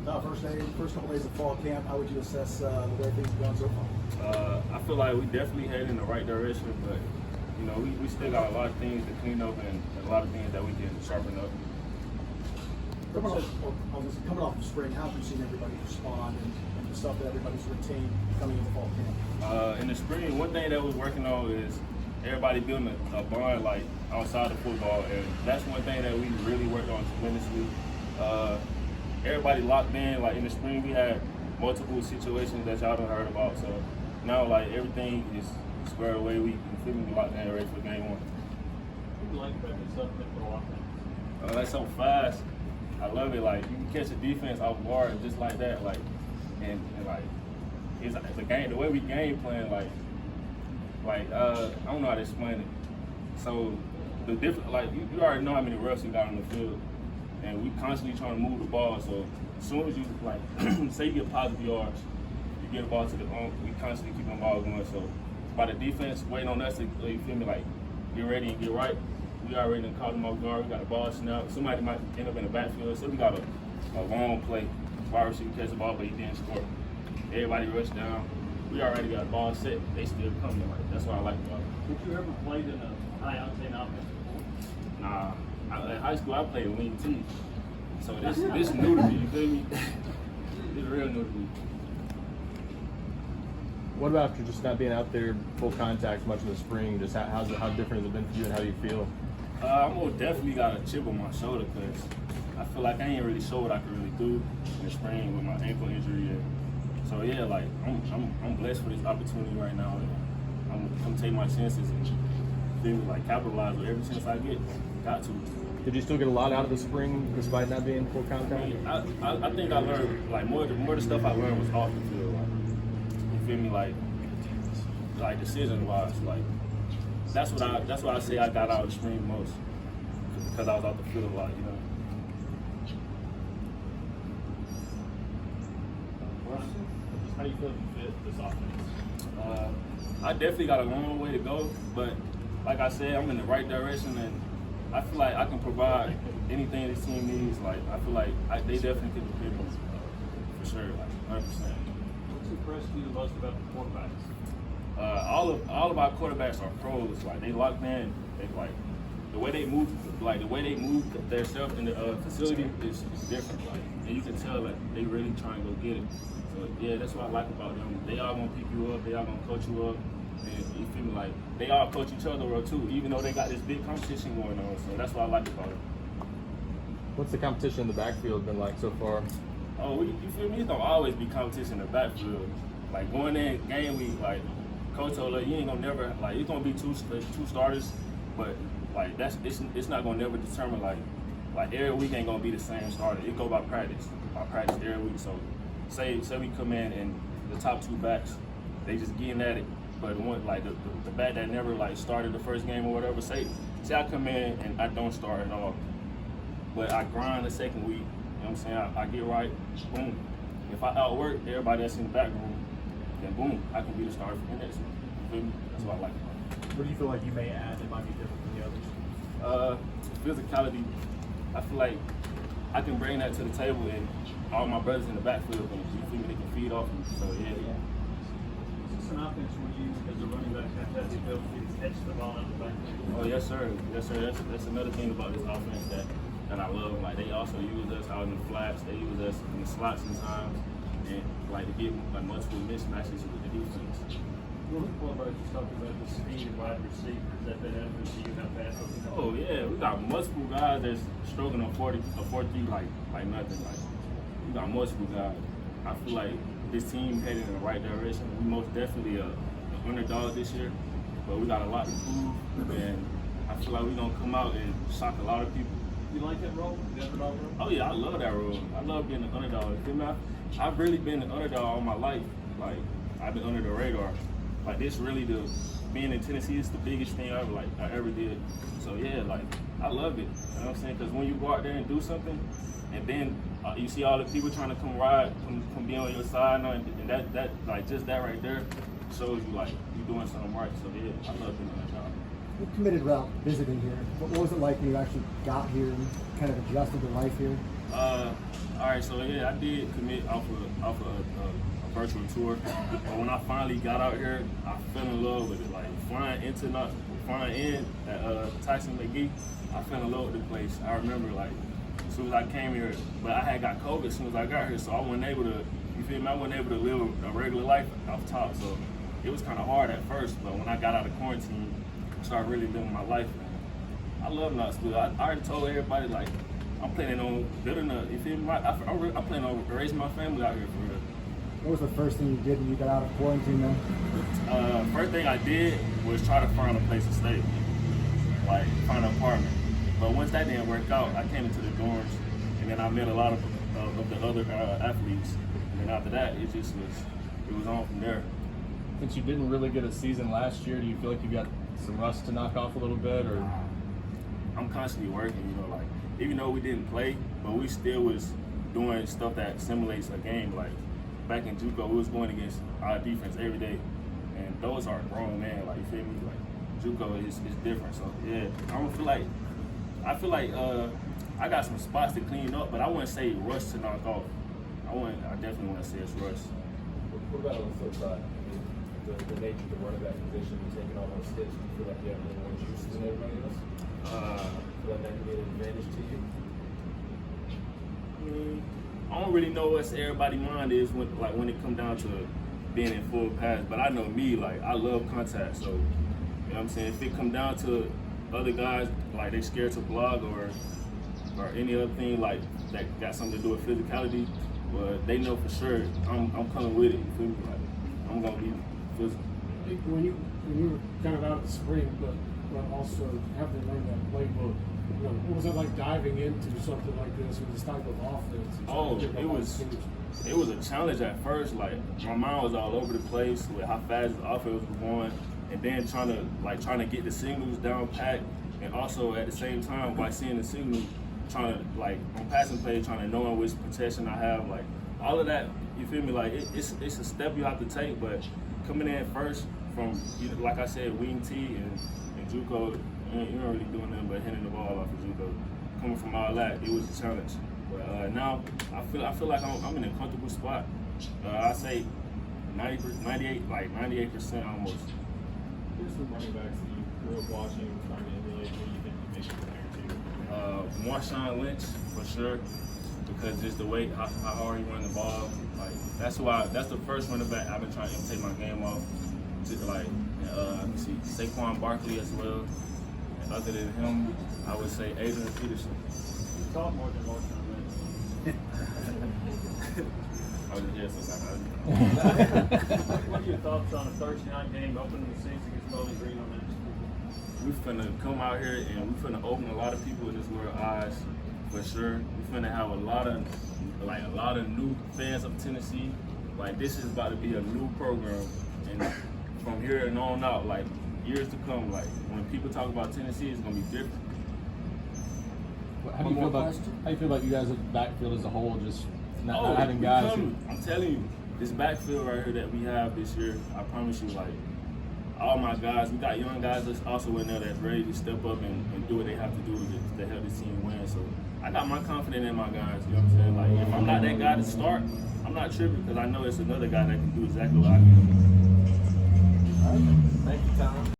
First couple days of fall camp, how would you assess the way things have gone so far? I feel like we definitely headed in the right direction, but you know, we still got a lot of things to clean up and a lot of things that we can sharpen up. Coming off of spring, how have you seen everybody respond and the stuff that everybody's retained coming into fall camp? In the spring, one thing that we're working on is everybody building a bond like outside of football, and that's one thing that we really worked on tremendously. Everybody locked in. Like in the spring, we had multiple situations that y'all done heard about. So now, like everything is squared away. We completely locked in, ready for game one. What do you like about this up-tempo offense? That's so fast. I love it. Like you can catch a defense off guard just like that. Like and like it's a game. The way we game plan, like I don't know how to explain it. So the different, like you already know how many reps we got on the field, and we constantly trying to move the ball. So as soon as you like say you get positive yards, you get the ball to the we constantly keep the ball going. So by the defense waiting on us to, you feel me, like get ready and get right. We already done caught them off guard. We got a ball snap. Somebody might end up in the backfield, so we got a long play. Wide receiver catch the ball, but he didn't score. Everybody rushed down. We already got the ball set. They still coming. Like that's what I like about it. Did you ever play in a high-octane offense before? Nah. In high school, I played wing T. So this is new to me. You feel me? It's real new to me. What about after just not being out there full contact much in the spring? Just how different has it been for you, and how do you feel? I most definitely got a chip on my shoulder because I feel like I ain't really sure what I could really do in the spring with my ankle injury. So yeah, like I'm blessed for this opportunity right now. And I'm take my chances and feel like capitalize with every chance I get. Got to. Did you still get a lot out of the spring despite not being full contact? I think I learned like more of the stuff I learned was off the field. Like, you feel me? Like decision wise, like that's what I say I got out of the spring most because I was out the field a lot, you know. How do you feel you fit this offense? I definitely got a long way to go, but like I said, I'm in the right direction, and I feel like I can provide anything this team needs. Like I feel like they definitely can depend on me for sure, like 100%. What's impressed you the most about the quarterbacks? All of our quarterbacks are pros. Like they locked in. They like the way they move, their stuff in the facility is different. Like, and you can tell that they really trying to go get it. So yeah, that's what I like about them. They all gonna pick you up. They all gonna coach you up. And you feel me, like they all coach each other up too, even though they got this big competition going on. So that's what I like about it. What's the competition in the backfield been like so far? Oh, you feel me? It's gonna always be competition in the backfield. Like going in game week, like coach told us, you ain't gonna never like it's gonna be two starters, but like it's not gonna never determine like every week ain't gonna be the same starter. It go by practice every week. So say we come in and the top two backs, they just getting at it. But the one like the back that never like started the first game or whatever, say I come in and I don't start at all, but I grind the second week. You know what I'm saying? I get right, boom. If I outwork everybody that's in the back room, then boom, I can be the starter for the next one. You feel me? That's what I like about it. What do you feel like you may add that might be different from the others? Physicality. I feel like I can bring that to the table, and all my brothers in the backfield can, you feel me, they can feed off me. So yeah. Is this an offense where you, as a running back, have the ability to catch the ball out of the backfield? Oh yes, sir. Yes, sir. That's another thing about this offense that I love. Like they also use us out in the flats. They use us in the slots sometimes, and like to get like multiple mismatches with the defense. What about you talking about the speed of wide receivers that evidence you have fast? Oh yeah, we got multiple guys that's struggling on 40 like nothing. Like we got multiple guys. I feel like this team headed in the right direction. We most definitely an underdog this year, but we got a lot to prove, and I feel like we're gonna come out and shock a lot of people. You like that role? The underdog role? Oh yeah, I love that role. I love being an underdog. You feel me? I've really been an underdog all my life. Like I've been under the radar. Like this really being in Tennessee is the biggest thing I ever did. So yeah, like I love it. You know what I'm saying? Because when you go out there and do something, and then you see all the people trying to come be on your side, and that like just that right there shows you like you doing something right. So yeah, I love being on that job. What committed route visiting here? What was it like when you actually got here and kind of adjusted to life here? All right, so yeah, I did commit off of a virtual tour, but when I finally got out here, I fell in love with it. Like flying in at Tyson McGee, I fell in love with the place. I remember like as soon as I came here, but I had got COVID as soon as I got here, so I wasn't able to. You feel me? I wasn't able to live a regular life off top, so it was kind of hard at first. But when I got out of quarantine, I started really living my life. I love Knoxville. I already told everybody like I'm planning on building a. You feel me? I'm planning on raising my family out here for real. What was the first thing you did when you got out of quarantine then? First thing I did was try to find a place to stay, like find an apartment. But once that didn't work out, I came into the dorms, and then I met a lot of the other athletes. And then after that, it was on from there. Since you didn't really get a season last year, do you feel like you got some rust to knock off a little bit, or? I'm constantly working, you know, like even though we didn't play, but we still was doing stuff that simulates a game. Like back in JUCO, we was going against our defense every day, and those are grown men. Like you feel me? Like JUCO is different. So yeah, I feel like I got some spots to clean up, but I wouldn't say rust to knock off. I definitely want to say it's rust. What about on the flip side? The nature of the running back position, taking all those hits, do you feel like you have a little more juice than everybody else? Feel like that could be an advantage to you? I don't really know what everybody's mind is when it comes down to being in full pass, but I know me, like I love contact, so you know what I'm saying? If it come down to other guys, like they scared to block or any other thing like that got something to do with physicality, but they know for sure I'm coming with it, you feel me? Like I'm gonna be physical. When you were kind of out of the spring, but also having to learn that playbook, you know, what was it like diving into something like this with this type of offense? Oh, it was a challenge at first. Like my mind was all over the place with how fast the offense was going, and then trying to get the signals down pat, and also at the same time while seeing the signals, trying to like on passing play, trying to know which protection I have, like all of that. You feel me? Like it's a step you have to take, but coming in first from like I said, wing T and JUCO, you're not really doing nothing but hitting the ball off of JUCO. Coming from all that, it was a challenge. But now I feel like I'm in a comfortable spot. I say 98% almost. Who's some running backs that you grew up watching, trying to emulate, who you think you make it compared to? Marshawn Lynch for sure, because just the way how hard he run the ball, like that's the first running back I've been trying to imitate my game off. Like let me see, Saquon Barkley as well. And other than him, I would say Adrian Peterson. You talk more than Marshawn Lynch. I was just sometimes. What are your thoughts on a Thursday night game opening the season against Bowling Green on that? We finna come out here and we finna open a lot of people in this world eyes, for sure. We finna have a lot of new fans of Tennessee. Like this is about to be a new program, and from here and on out, like years to come, like when people talk about Tennessee, it's gonna be different. How do you feel about you guys' backfield as a whole, just not having guys? I'm telling you, this backfield right here that we have this year, I promise you, like all my guys, we got young guys that's also in there that's ready to step up and do what they have to do to help this team win. So I got my confidence in my guys, you know what I'm saying? Like if I'm not that guy to start, I'm not tripping because I know it's another guy that can do exactly what I can do. Thank you, Tom.